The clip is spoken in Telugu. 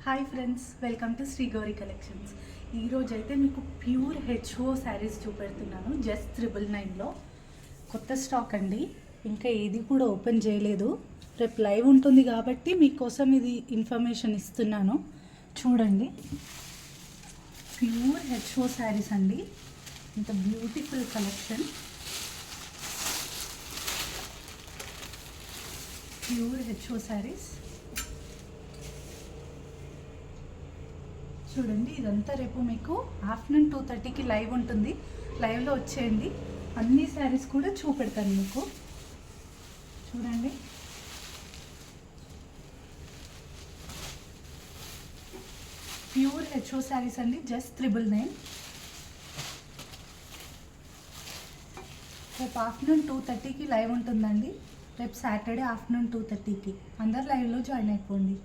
Hi friends, welcome to Shri Gauri collections. ఈరోజు అయితే మీకు ప్యూర్ హెచ్ఓ శారీస్ చూపెడుతున్నాను. జస్ట్ 999లో కొత్త స్టాక్ అండి. ఇంకా ఏది కూడా ఓపెన్ చేయలేదు. రేపు లైవ్ ఉంటుంది కాబట్టి మీకోసం ఇది ఇన్ఫర్మేషన్ ఇస్తున్నాను. చూడండి, ప్యూర్ హెచ్ఓ శారీస్ అండి. ఇంత బ్యూటిఫుల్ కలెక్షన్. ప్యూర్ హెచ్ఓ శారీస్ చూడండి. ఇదంతా రేపు మీకు ఆఫ్టర్నూన్ 2:30కి లైవ్ ఉంటుంది. లైవ్లో వచ్చేయండి. అన్ని శారీస్ కూడా చూపెడతాను మీకు. చూడండి, ప్యూర్ హెచ్ఓ శారీస్ అండి. జస్ట్ 999. రేపు ఆఫ్టర్నూన్ 2:30కి లైవ్ ఉంటుందండి. రేపు సాటర్డే ఆఫ్టర్నూన్ 2:30కి అందరు లైవ్లో జాయిన్ అయిపోండి.